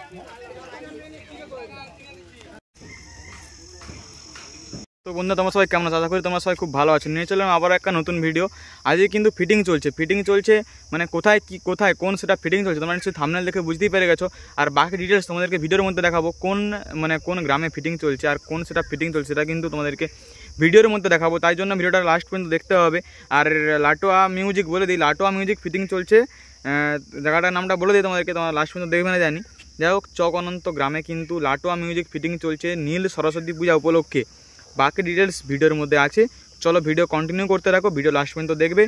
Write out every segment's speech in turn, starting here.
তো বন্ধুরা তোমরা সবাই কেমন আছো? আশা করি তোমরা সবাই খুব ভালো আছো। নিয়ে চললাম আবার একটা নতুন ভিডিও। আজকে কিন্তু ফিটিং চলছে মানে কোথায় কোন সেটা ফিটিং চলছে তোমরা নিশ্চয়ই থাম্বনেল দেখে বুঝতেই পেরে গেছো। আর বাকি ডিটেলস তোমাদেরকে ভিডিওর মধ্যে দেখাবো, কোন গ্রামে ফিটিং চলছে আর কোন সেটা ফিটিং চলছে সেটা কিন্তু তোমাদেরকে ভিডিওর মধ্যে দেখাবো। তাই জন্য ভিডিওটা লাস্ট পর্যন্ত দেখতে হবে। আর লাটোয়া মিউজিক বলে দিই, লাটোয়া মিউজিক ফিটিং চলছে, জায়গাটার নামটা বলে দিই তোমাদেরকে, তোমরা লাস্ট পর্যন্ত দেখবে না জানি। যাই হোক, চক অনন্ত গ্রামে কিন্তু লাটোয়া মিউজিক ফিটিং চলছে নীল সরস্বতী পূজা উপলক্ষে। বাকি ডিটেলস ভিডিওর মধ্যে আছে। চলো ভিডিও কন্টিনিউ করতে রাখো, ভিডিও লাস্ট পর্যন্ত দেখবে।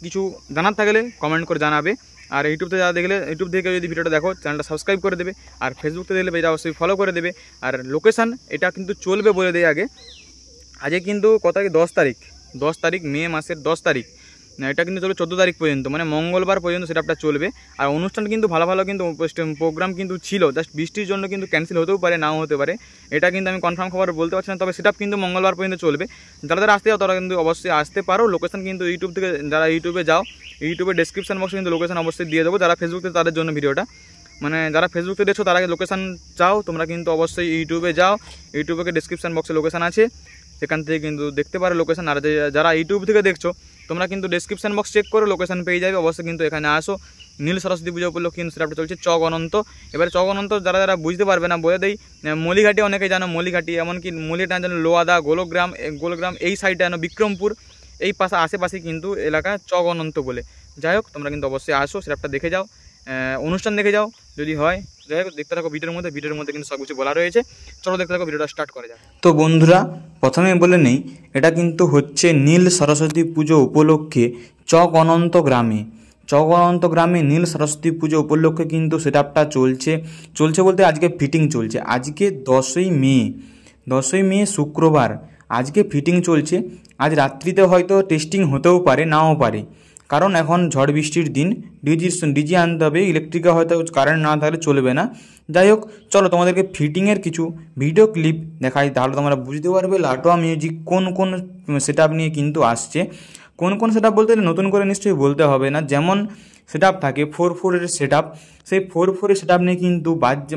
কিছু জানার থাকলে কমেন্ট করে জানাবে। আর ইউটিউবতে যারা দেখলে, ইউটিউব থেকে যদি ভিডিওটা দেখো চ্যানেলটা সাবস্ক্রাইব করে দেবে। আর ফেসবুকতে দেখলে এটা অবশ্যই ফলো করে দেবে। আর লোকেশান এটা কিন্তু চলবে বলে দেয় আগে। আজকে কিন্তু কত তারিখ? 10 তারিখ মে মাসের 10 তারিখ। এটা কিন্তু চলবে 14 তারিখ পর্যন্ত, মানে মঙ্গলবার পর্যন্ত সেটআপটা চলবে। আর অনুষ্ঠান কিন্তু ভালো কিন্তু প্রোগ্রাম কিন্তু ছিল, জাস্ট বৃষ্টির জন্য কিন্তু ক্যান্সেল হতেও পারে, নাও হতে পারে। এটা কিন্তু আমি কনফার্ম খবর বলতে পারছি না, তবে সেটআপ কিন্তু মঙ্গলবার পর্যন্ত চলবে। যারা আসতে যাও তারা কিন্তু অবশ্যই আসতে পারো। লোকেশন কিন্তু ইউটিউব থেকে, যারা ইউটিউবে যাও, ইউটিউবে ডেসক্রিপশন বক্সে কিন্তু লোকেশন অবশ্যই দিয়ে দেবো। যারা ফেসবুক থেকে তাদের জন্য ভিডিওটা, মানে যারা ফেসবুকে দেখছো তারা লোকেশান চাও, তোমরা কিন্তু অবশ্যই ইউটিউবে যাও। ইউটিউবে ডেসক্রিপশন বক্সে লোকেশান আছে, সেখান থেকে কিন্তু দেখতে পারো লোকেশান। আর যারা ইউটিউব থেকে দেখছো তোমরা কিন্তু ডেসক্রিপশন বক্স চেক করো, লোকেশান পেয়ে যাবে। অবশ্যই কিন্তু এখানে আসো। নীল সরস্বতী পুজো উপলক্ষে কিন্তু সেটআপটা চলছে চক অনন্ত। এবারে চক অনন্ত যারা বুঝতে পারবে না বলে দেই, মলিঘাটি অনেকে জানো, মলিঘাটি এমনকি মলিটা জানো, লোয়াদা, গোলগ্রাম এই সাইডে জানো, বিক্রমপুর এই আশেপাশে কিন্তু এলাকা চক অনন্ত বলে। যাই হোক, তোমরা কিন্তু অবশ্যই আসো, সেটআপটা দেখে যাও, অনুষ্ঠান দেখে যাও যদি হয়। যাই হোক, দেখতে থাকো ভিডিওর মধ্যে কিন্তু সব কিছু বলা রয়েছে। চলো দেখতে থাকো, ভিডিওটা স্টার্ট করা যাক। তো বন্ধুরা, প্রথমে বলে নেই, এটা কিন্তু হচ্ছে নীল সরস্বতী পুজো উপলক্ষে চক অনন্ত গ্রামে নীল সরস্বতী পুজো উপলক্ষে কিন্তু সেটআপটা চলছে বলতে আজকে ফিটিং চলছে। আজকে 10ই মে শুক্রবার, আজকে ফিটিং চলছে। আজ রাত্রিতে হয়তো টেস্টিং হতেও পারে, নাও পারে, কারণ এখন ঝড় বৃষ্টির দিন। ডিজি আনতে হবে, ইলেকট্রিকে হয়তো কারেন্ট না থাকলে চলবে না। যাই হোক, চলো তোমাদেরকে ফিটিংয়ের কিছু ভিডিও ক্লিপ দেখাই, তাহলে তোমরা বুঝতে পারবে লাটোয়া মিউজিক কোন সেটআপ নিয়ে কিন্তু আসছে। কোন সেটআপ বলতে নতুন করে নিশ্চয়ই বলতে হবে না। যেমন সেটআপ থাকে 4/4 সেটআপ, সেই 4/4 সেটআপ নিয়ে কিন্তু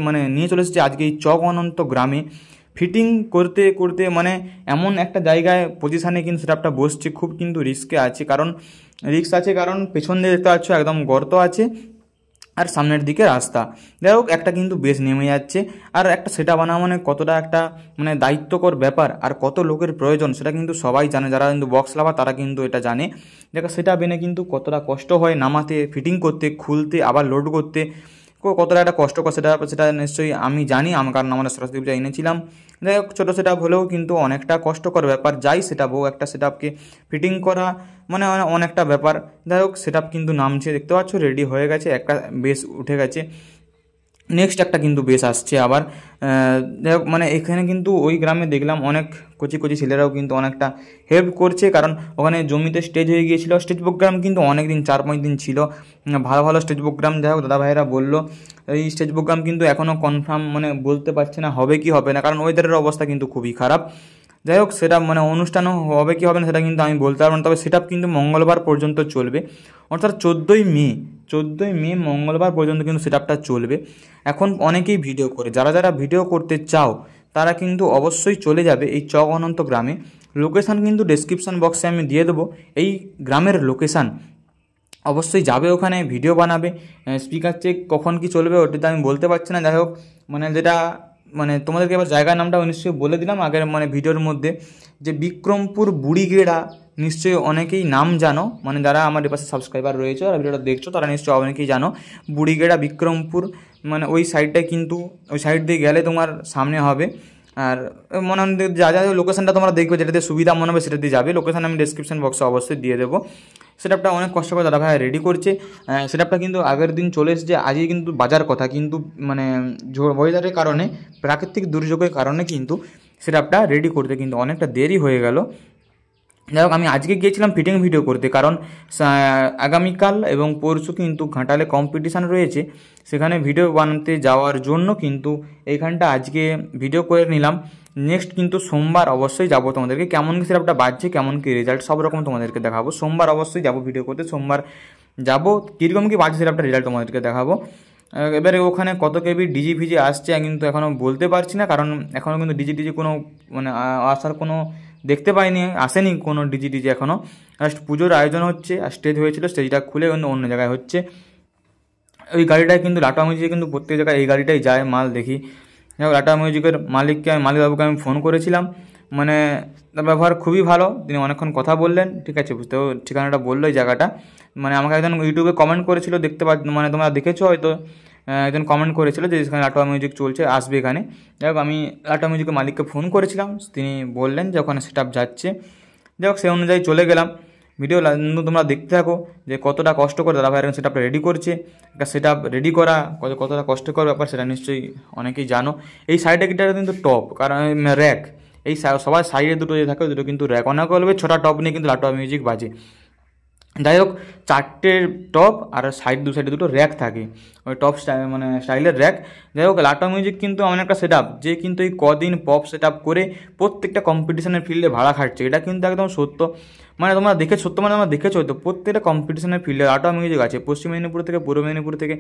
মানে নিয়ে চলে এসেছে আজকে এই চক অনন্ত গ্রামে। ফিটিং করতে মানে এমন একটা জায়গায় পজিশানে কিন্তু সেটআপটা বসছে, খুব কিন্তু রিস্ক আছে। কারণ পেছন দিয়ে দেখতে পাচ্ছ একদম গর্ত আছে আর সামনের দিকে রাস্তা। যাই হোক, একটা কিন্তু বেশ নেমে যাচ্ছে। আর একটা সেটআপ বানানো মানে কতটা একটা মানে দায়িত্বকর ব্যাপার, আর কত লোকের প্রয়োজন সেটা কিন্তু সবাই জানে। যারা কিন্তু বক্স লাভার তারা কিন্তু এটা জানে। দেখো, সেটআপ এনে কিন্তু কতটা কষ্ট হয় নামাতে, ফিটিং করতে, খুলতে, আবার লোড করতে, কতটা একটা কষ্টকর সেটা নিশ্চয়ই আমি জানি, কারণ আমরা সরস্বতী পূজা এনেছিলাম। যাই হোক, ছোটো সেটআপ হলেও কিন্তু অনেকটা কষ্টকর ব্যাপার। একটা সেটআপকে ফিটিং করা মানে অনেকটা ব্যাপার। যাই হোক, সেটআপ কিন্তু নামছে, দেখতে পাচ্ছ রেডি হয়ে গেছে, একটা বেস উঠে গেছে, নেক্সট একটা কিন্তু বেশ আসছে আবার। যাই হোক, মানে এখানে কিন্তু ওই গ্রামে দেখলাম অনেক কচি ছেলেরাও কিন্তু অনেকটা হেল্প করছে, কারণ ওখানে জমিতে স্টেজ হয়ে গিয়েছিল। স্টেজ প্রোগ্রাম কিন্তু অনেক দিন, 4-5 দিন ছিল, ভালো স্টেজ প্রোগ্রাম। যাই হোক, দাদা ভাইয়েরা বললো এই স্টেজ প্রোগ্রাম কিন্তু এখনও কনফার্ম মানে বলতে পারছে না হবে কি হবে না, কারণ ওয়েদারের অবস্থা কিন্তু খুবই খারাপ। যাই হোক, সেটা মানে অনুষ্ঠানও হবে কি হবে না সেটা কিন্তু আমি বলতে পারবো না, তবে সেটা কিন্তু মঙ্গলবার পর্যন্ত চলবে, অর্থাৎ 14ই মে মঙ্গলবার পর্যন্ত কিন্তু সেটআপটা চলবে। এখন অনেকেই ভিডিও করে, যারা ভিডিও করতে চাও তারা কিন্তু অবশ্যই চলে যাবে এই চক অনন্ত গ্রামে। লোকেশান কিন্তু ডেসক্রিপশন বক্সে আমি দিয়ে দেবো, এই গ্রামের লোকেশান। অবশ্যই যাবে ওখানে, ভিডিও বানাবে। স্পিকার চেক কখন কি চলবে ওটা আমি বলতে পারছি না। যাই হোক, মানে তোমাদেরকে এবার জায়গার নামটা নিশ্চয়ই বলে দিলাম আগের মানে ভিডিওর মধ্যে, যে বিক্রমপুর বুড়িগেড়া। নিশ্চয়ই অনেকেই নাম জানো, মানে যারা আমার পাশে সাবস্ক্রাইবার রয়েছে আর ভিডিওটা দেখছো তারা নিশ্চয়ই অনেকেই জানো বুড়িগেড়া, বিক্রমপুর, মানে ওই সাইডটায় কিন্তু, ওই সাইড দিয়ে গেলে তোমার সামনে হবে। আর মনে হয় যা লোকেশানটা তোমরা দেখবে, যেটাতে সুবিধা মনে হবে সেটা দিয়ে যাবে। লোকেশান আমি ডেসক্রিপশন বক্সে অবশ্যই দিয়ে দেবো। সেটআপটা অনেক কষ্ট করে দাদা ভাই রেডি করছে। সেটআপটা কিন্তু আগের দিন চলে এসেছে, আজকে কিন্তু বাজার কথা, কিন্তু মানে ওয়েদারের কারণে, প্রাকৃতিক দুর্যোগের কারণে কিন্তু সেটআপটা রেডি করতে কিন্তু অনেকটা দেরি হয়ে গেল। যাই হোক, আমি আজকে গিয়েছিলাম ফিটিং ভিডিও করতে, কারণ আগামীকাল এবং পরশু কিন্তু ঘাটালে কম্পিটিশান রয়েছে, সেখানে ভিডিও বানাতে যাওয়ার জন্য কিন্তু এইখানটা আজকে ভিডিও করে নিলাম। নেক্সট কিন্তু সোমবার অবশ্যই যাবো, তোমাদেরকে কেমন কি সেটআপটা বাজছে, কেমন কি রেজাল্ট সব রকম তোমাদেরকে দেখাবো। সোমবার অবশ্যই যাবো ভিডিও করতে, সোমবার যাবো, কীরকম কি বাজছে সেটআপটা রেজাল্ট তোমাদেরকে দেখাবো। এবারে ওখানে কত কেবি ডিজি ফিজি আসছে কিন্তু এখনও বলতে পারছি না, কারণ এখনও কিন্তু ডিজি কোনো মানে আসার কোনো দেখতে পাইনি, আসেনি কোনো ডিজি এখনও। জাস্ট পুজোর আয়োজন হচ্ছে আর স্টেজ হয়েছিল, স্টেজটা খুলে অন্য জায়গায় হচ্ছে। ওই গাড়িটায় কিন্তু লাটা মিউজিকে কিন্তু প্রত্যেক জায়গায় এই গাড়িটাই যায় মাল দেখি। লাটা মিউজিকের মালিকবাবুকে আমি ফোন করেছিলাম, মানে তার ব্যবহার খুবই ভালো, তিনি অনেকক্ষণ কথা বললেন, ঠিক আছে, বুঝতে ঠিকানাটা বললো এই জায়গাটা। মানে আমাকে একজন ইউটিউবে কমেন্ট করেছিল, দেখতে মানে তোমরা দেখেছো হয়তো, একজন কমেন্ট করেছিল যে এখানে লাটা মিউজিক চলছে, আসবে এখানে। যাই হোক, আমি লাটা মিউজিকের মালিককে ফোন করেছিলাম, তিনি বললেন যে ওখানে সেট আপ যাচ্ছে। যাই হোক, সেই অনুযায়ী চলে গেলাম। ভিডিও তোমরা দেখতে থাকো যে কতটা কষ্ট করে দাদা ভাই সেট আপটা রেডি করছে। একটা সেট আপ রেডি করা কতটা কষ্টকর ব্যাপার সেটা নিশ্চয়ই অনেকেই জানো। এই সাইডে গিটারটা কিন্তু টপ, কারণ র্যাক, এই সবার সাইডে দুটো যে থাকে দুটো কিন্তু র্যাক, অনেক বলবে 6টা টপ নিয়ে কিন্তু লাটা মিউজিক বাজে। যাই হোক, 4টে টপ আর দু সাইডে দুটো র্যাক থাকে, ওই টপ মানে স্টাইলের র্যাক। যাই হোক, লাটা মিউজিক কিন্তু এমন একটা সেট আপ যে কিন্তু এই কদিন পপ সেট আপ করে প্রত্যেকটা কম্পিটিশনের ফিল্ডে ভাড়া খাটছে, এটা কিন্তু একদম সত্য। মানে তোমরা তোমরা দেখেছো হয়তো, প্রত্যেকটা কম্পিটিশনের ফিল্ডে লাটা মিউজিক আছে। পশ্চিম মেদিনীপুর থেকে পূর্ব মেদিনীপুর থেকে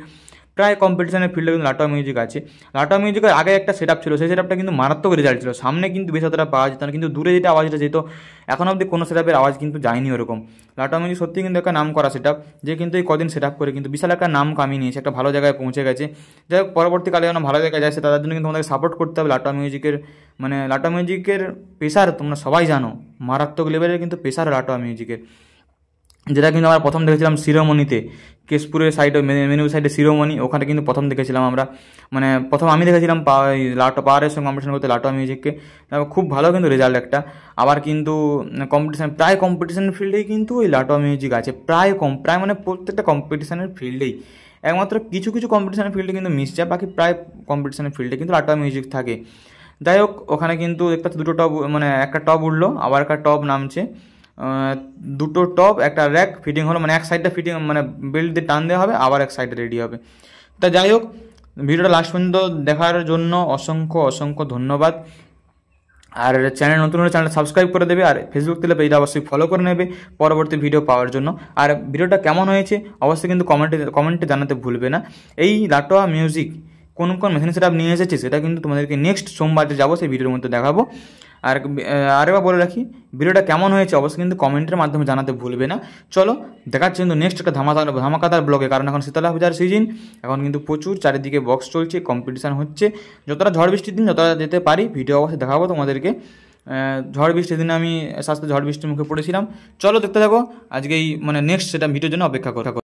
প্রায় কম্পিটিশনের ফিল্ডে কিন্তু লাটা মিউজিক আছে। লাটা মিউজিকের আগে একটা সেট আপ ছিল, সেই সেট আপটা কিন্তু মারাত্মক রেজাল্ট ছিল, সামনে কিন্তু বেশ অতটা পাওয়া যেত না, কিন্তু দূরে যেটা আওয়াজটা যেত, এখন অবধি কোনো সেট আপের আওয়াজ কিন্তু যায়নি ওরকম। লাটা মিউজিক সত্যি কিন্তু একটা নাম করা সেট আপ, যে কিন্তু এই কদিন সেট আপ করে কিন্তু বিশাল একটা নাম কামিয়ে নিয়েছে, একটা ভালো জায়গায় পৌঁছে গেছে। যাই হোক, পরবর্তীকালে যেন ভালো জায়গায় যাচ্ছে, তাদের জন্য কিন্তু তোমাদেরকে সাপোর্ট করতে হবে। লাটা মিউজিকের পেশার তোমরা সবাই জানো, মারাত্মক লেভেলের কিন্তু পেশার লাটা মিউজিকের, যেটা কিন্তু আমরা প্রথম দেখেছিলাম শিরোমণিতে, কেশপুরের সাইডে মেদিনীপুর সাইডে শিরোমণি, ওখানে কিন্তু প্রথম দেখেছিলাম আমরা, মানে প্রথম আমি দেখেছিলাম পাওয়ারের সঙ্গে কম্পিটিশন করতে লাটা মিউজিককে, খুব ভালো কিন্তু রেজাল্ট একটা। আবার কিন্তু প্রায় কম্পিটিশনের ফিল্ডেই কিন্তু ওই লাটা মিউজিক আছে, প্রায় মানে প্রত্যেকটা কম্পিটিশনের ফিল্ডেই, একমাত্র কিছু কিছু কম্পিটিশনের ফিল্ডে কিন্তু মিস যায়, বাকি প্রায় কম্পিটিশনের ফিল্ডে কিন্তু লাটা মিউজিক থাকে। যাই হোক, ওখানে কিন্তু দেখতে পাচ্ছি দুটো টপ, মানে একটা টপ উঠলো, আবার একটা টপ নামছে, দুটো টপ একটা র্যাক ফিটিং হলো, মানে এক সাইডটা ফিটিং মানে বেল্ট দিয়ে টান দেওয়া হবে, আবার এক সাইডে রেডি হবে। তা যাই হোক, ভিডিওটা লাস্ট পর্যন্ত দেখার জন্য অসংখ্য ধন্যবাদ। আর চ্যানেল নতুন হলে চ্যানেলটা সাবস্ক্রাইব করে দেবে, আর ফেসবুক থেকে পেজটা অবশ্যই ফলো করে নেবে পরবর্তী ভিডিও পাওয়ার জন্য। আর ভিডিওটা কেমন হয়েছে অবশ্যই কিন্তু কমেন্টে জানাতে ভুলবে না। এই লাটা মিউজিক কোন মেশিন সেট আপ নিয়ে এসেছে সেটা কিন্তু তোমাদেরকে নেক্সট সোমবার যাবো সেই ভিডিওর মধ্যে দেখাবো। আর আরেকবার বলে রাখি, ভিডিওটা কেমন হয়েছে অবশ্যই কিন্তু কমেন্টের মাধ্যমে জানাতে ভুলবে না। চলো দেখাচ্ছি কিন্তু নেক্সট একটা ধামাকাদার ব্লগে, কারণ এখন শীতলা পূজার সিজন, এখন কিন্তু প্রচুর চারিদিকে বক্স চলছে, কম্পিটিশান হচ্ছে। যতটা ঝড় বৃষ্টির দিন যতটা যেতে পারি ভিডিও অবশ্যই দেখাবো তোমাদেরকে। ঝড় বৃষ্টির দিনে আমি ঝড় বৃষ্টির মুখে পড়েছিলাম। চলো দেখতে থাকো আজকে এই মানে নেক্সট সেটা ভিডিওর জন্য অপেক্ষা করো।